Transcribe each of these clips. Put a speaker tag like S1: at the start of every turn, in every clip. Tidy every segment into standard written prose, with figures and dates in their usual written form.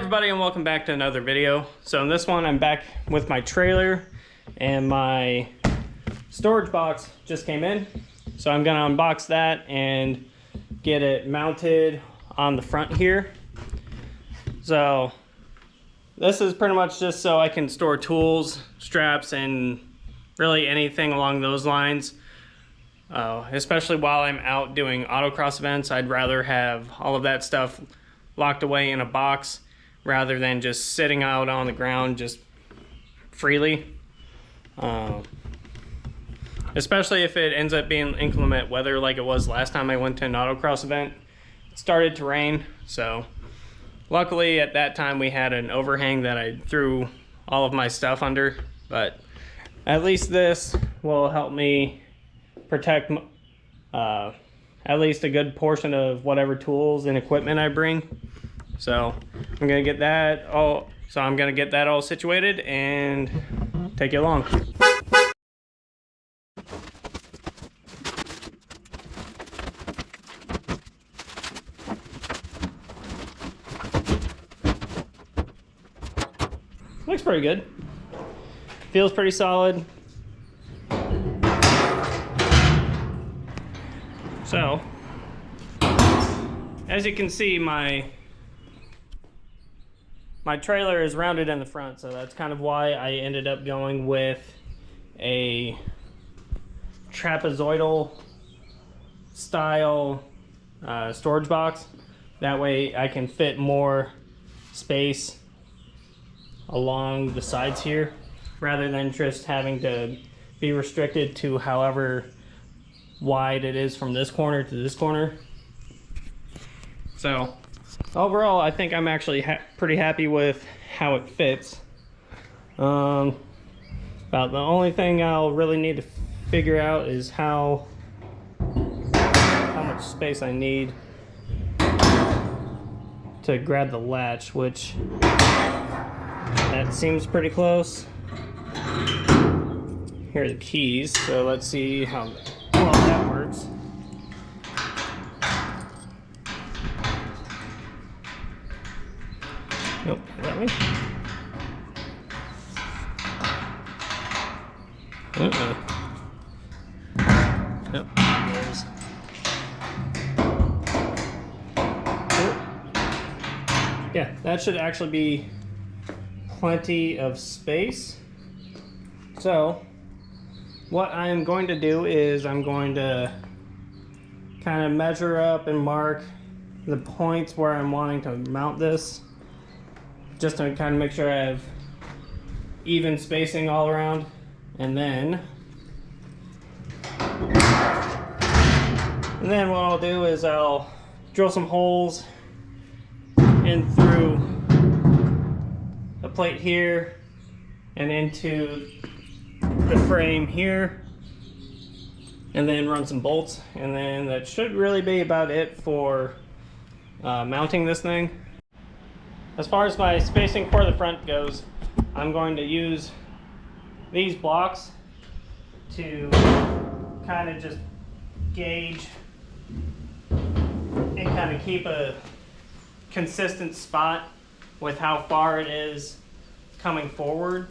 S1: everybody, and welcome back to another video. So in this one I'm back with my trailer, and my storage box just came in, so I'm gonna unbox that and get it mounted on the front here. So this is pretty much just so I can store tools, straps, and really anything along those lines. Especially while I'm out doing autocross events, I'd rather have all of that stuff locked away in a box rather than just sitting out on the ground just freely. Especially if it ends up being inclement weather like it was last time I went to an autocross event. It started to rain, so luckily at that time we had an overhang that I threw all of my stuff under, but at least this will help me protect at least a good portion of whatever tools and equipment I bring. So I'm gonna get that all situated and take you along. Looks pretty good. Feels pretty solid. So, as you can see, my trailer is rounded in the front, so that's kind of why I ended up going with a trapezoidal style storage box. That way I can fit more space along the sides here, rather than just having to be restricted to however wide it is from this corner to this corner. So overall I think I'm actually pretty happy with how it fits. About the only thing I'll really need to figure out is how much space I need to grab the latch, which that seems pretty close. Here are the keys, so let's see how well that works. Nope, that way. Nope, there it is. Yeah, that should actually be plenty of space. So what I'm going to do is I'm going to kind of measure up and mark the points where I'm wanting to mount this, just to kind of make sure I have even spacing all around. And then what I'll do is I'll drill some holes in through the plate here and into the frame here, and then run some bolts, and then that should really be about it for mounting this thing. As far as my spacing for the front goes, I'm going to use these blocks to kind of just gauge and kind of keep a consistent spot with how far it is coming forward.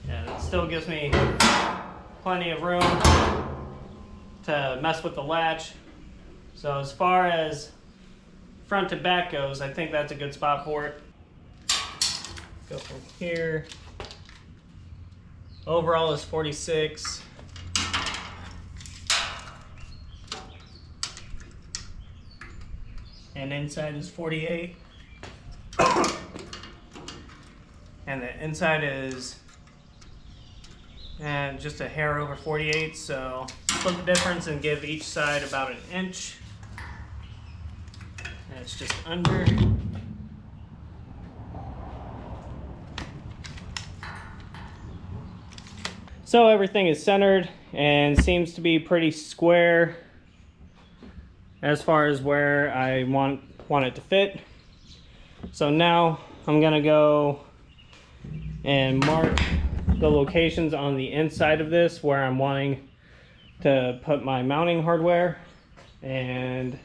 S1: And it still gives me plenty of room to mess with the latch. So as far as front to back goes, I think that's a good spot for it. Go from here. Overall is 46. And inside is 48. And the inside is just a hair over 48, so split the difference and give each side about an inch. And it's just under. So everything is centered and seems to be pretty square as far as where I want it to fit. So now I'm gonna go and mark the locations on the inside of this where I'm wanting to put my mounting hardware, and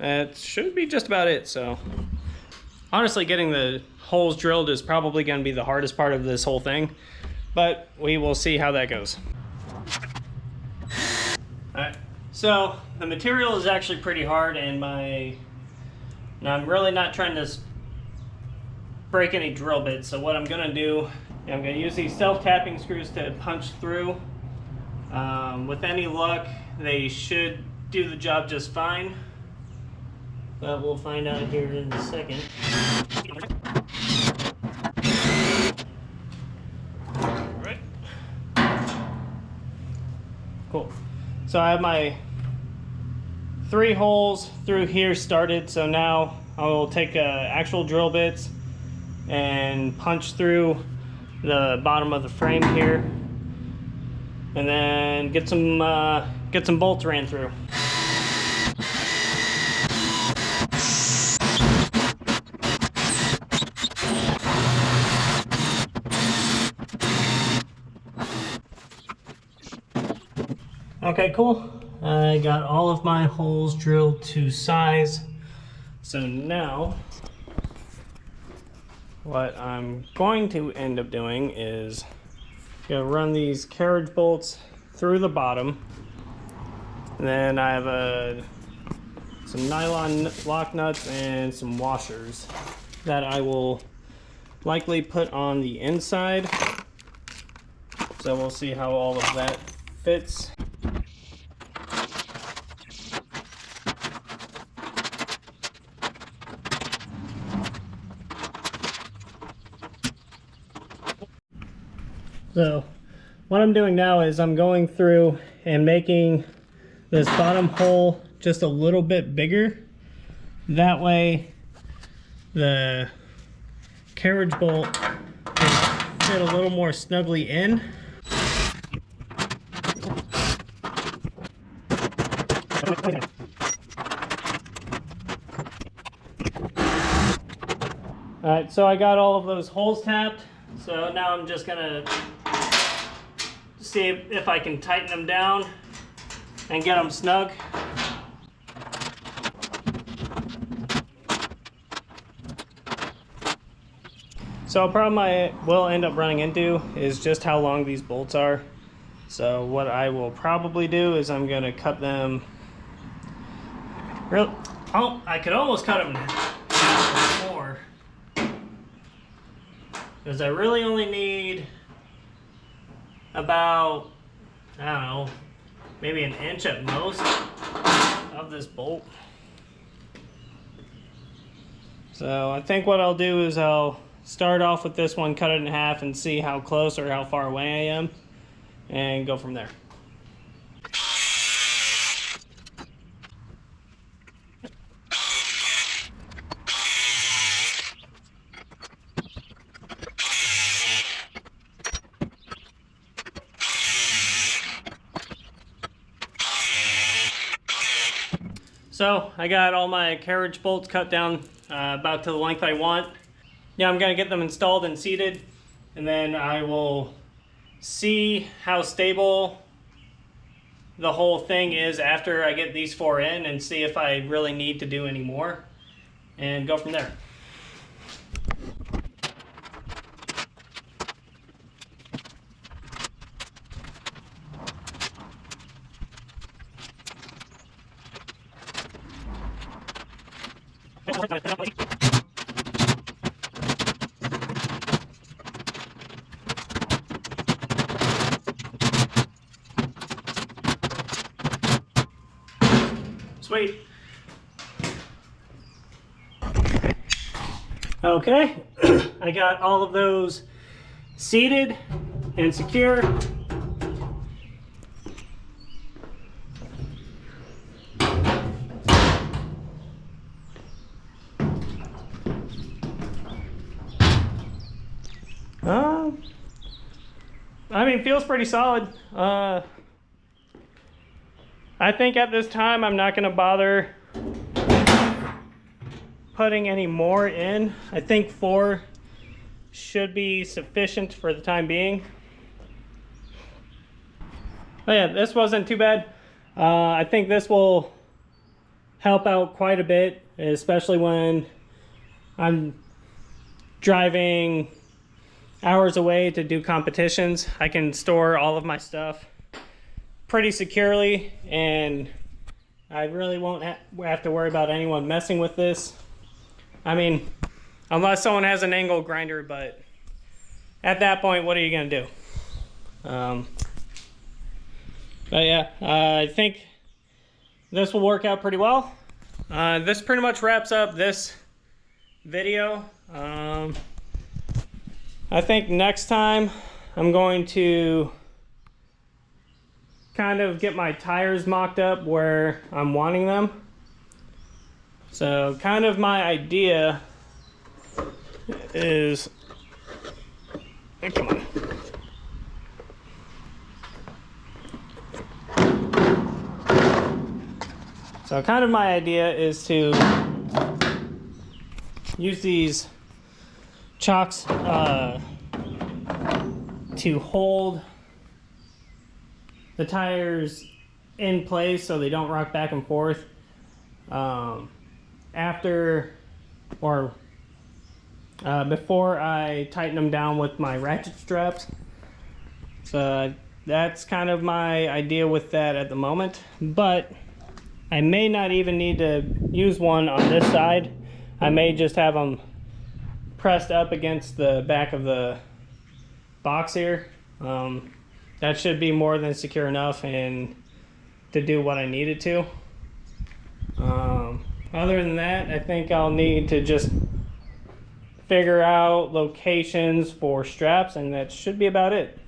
S1: that should be just about it. So honestly, getting the holes drilled is probably going to be the hardest part of this whole thing, but we will see how that goes. Alright, so the material is actually pretty hard, and I'm really not trying to break any drill bits. So what I'm going to do, I'm going to use these self-tapping screws to punch through. With any luck, they should do the job just fine, but we'll find out here in a second. Alright. Cool. So I have my 3 holes through here started, so now I will take actual drill bits and punch through the bottom of the frame here, and then get some bolts ran through. Okay, cool. I got all of my holes drilled to size. So now what I'm going to end up doing is gonna run these carriage bolts through the bottom. And then I have some nylon lock nuts and some washers that I will likely put on the inside. So we'll see how all of that fits. So what I'm doing now is I'm going through and making this bottom hole just a little bit bigger. That way the carriage bolt can fit a little more snugly in. Alright, so I got all of those holes tapped. So now I'm just gonna see if I can tighten them down and get them snug. So a problem I will end up running into is just how long these bolts are. So what I will probably do is I'm gonna cut them oh, I could almost cut them more, because I really only need about, I don't know, maybe an inch at most of this bolt. So I think what I'll do is I'll start off with this one, cut it in half, and see how close or how far away I am, and go from there. So I got all my carriage bolts cut down about to the length I want. Yeah, I'm gonna get them installed and seated, and then I will see how stable the whole thing is after I get these 4 in, and see if I really need to do any more, and go from there. Sweet. Okay, I got all of those seated and secure. I mean, feels pretty solid. I think at this time I'm not going to bother putting any more in. I think 4 should be sufficient for the time being. But yeah, this wasn't too bad. I think this will help out quite a bit, especially when I'm driving hours away to do competitions. I can store all of my stuff pretty securely, and I really won't have to worry about anyone messing with this. I mean, unless someone has an angle grinder, but at that point, what are you gonna do? But yeah, I think this will work out pretty well. This pretty much wraps up this video. I think next time I'm going to kind of get my tires mocked up where I'm wanting them. So kind of my idea is, oh, come on. So kind of my idea is to use these chocks to hold the tires in place so they don't rock back and forth before I tighten them down with my ratchet straps. So that's kind of my idea with that at the moment, but I may not even need to use one on this side. I may just have them pressed up against the back of the box here. That should be more than secure enough and to do what I need it to. Other than that, I think I'll need to just figure out locations for straps, and that should be about it.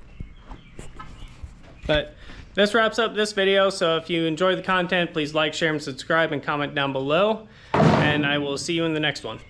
S1: But this wraps up this video, so if you enjoyed the content, please like, share, and subscribe, and comment down below, and I will see you in the next one.